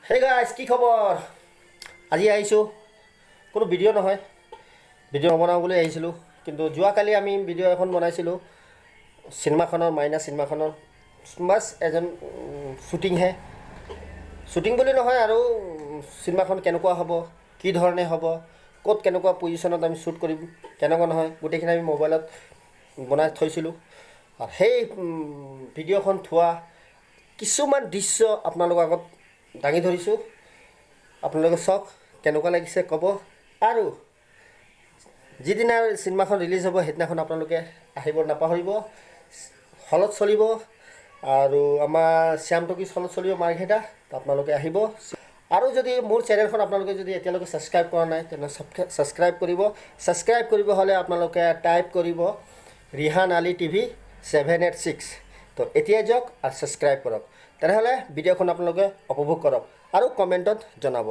Hey guys, কি খবৰ? আজি আহিছো কোনো ভিডিও নহয় ভিডিও বনাও বুলি আহিছিলো কিন্তু যোৱাকালি আমি ভিডিও এখন বনাইছিলো সিনেমাখনৰ মাইনা সিনেমাখনৰ বাস এজন শুটিং হে শুটিং বুলি নহয় আৰু সিনেমাখন কেনেকুৱা হ'ব কি ধৰণে হ'ব ক'ত কেনেকুৱা পজিশনত আমি শুট কৰিম কেনেকুৱা নহয় গোটেইখিনি আমি মোবাইলত বনাই থৈছিলো আৰু সেই ভিডিওখন থোৱা কিছুমান দৃশ্য আপোনালোকৰ আগত দাঙি ধৰিছো আপোনালোকে চাওক কেনেকুৱা লাগিছে ক'ব আৰু যিদিনা সিনেমাখন ৰিলিজ হ'ব হেদিনাখন আপোনালোকে আহিব নাপাহৰিব হলত চলিব আৰু আমাৰ শ্যামটকি হলত চলিব মাৰ্ঘেটা আপোনালোকে আহিব আৰু যদি মোৰ চেনেলখন আপোনালোকে যদি এতিয়ালৈকে সাবস্ক্ৰাইব কৰা নাই তেনে সাবস্ক্ৰাইব কৰিব হলে আপোনালোকে টাইপ কৰিব ৰিহান আলী টিভি 786 তো এতিয়া যাওক আৰু সাবস্ক্ৰাইব কৰক তেনেহলে ভিডিওখন আপোনালোকে উপভোগ কৰক আৰু কমেন্টত জনাব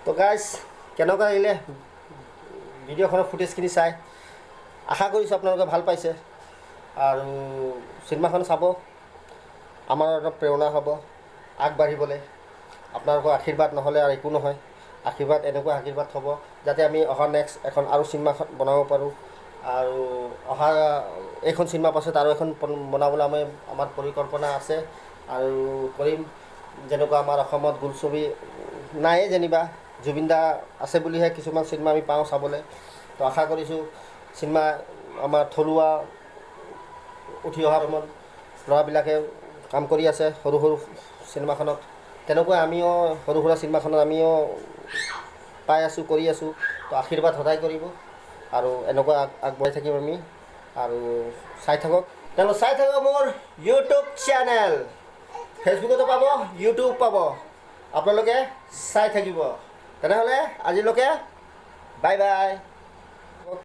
তো গাইজ কেনেকুৱা লাগিলে ভিডিওখনৰ ফুটেজখিনি চাই আশা কৰিছোঁ আপোনালোকে ভাল পাইছে আৰু সিনেমাখন চাব আমাৰ অলপ প্ৰেৰণা হ'ব আগবাঢ়িবলৈ আপোনালোকৰ আশীৰ্বাদ নহ'লে আৰু একো নহয় আশীৰ্বাদ এনেকুৱা আশীৰ্বাদ হ'ব যাতে আমি অহা নেক্সট এখন আৰু সিনেমাখন বনাব পাৰোঁ আৰু অহা এইখন সিনেমা পাছত আৰু এখন বনাবলৈ আমাৰ পৰিকল্পনা আছে আৰু কৰিম যেনেকুৱা আমাৰ অসমত বোলছবি নাই যেনিবা জুবিন দা আছে বুলিহে কিছুমান সিনেমা আমি পাওঁ চাবলৈ তো আশা কৰিছোঁ সিনেমা আমাৰ থলুৱা উঠি অহা সময়ত ল'ৰাবিলাকে কাম কৰি আছে সৰু সৰু সিনেমাখনত তেনেকৈ আমিও সৰু সুৰা সিনেমাখনত আমিও পাই আছোঁ কৰি আছোঁ তো আশীৰ্বাদ সদায় কৰিব আৰু এনেকুৱা আগবঢ়াই থাকিম আমি আৰু চাই থাকক তেওঁলোকে চাই থাকক মোৰ ইউটিউব চেনেল ফেচবুকতো পাব ইউটিউব পাব আপোনালোকে চাই থাকিব তেনেহ'লে আজিলৈকে বাই বাই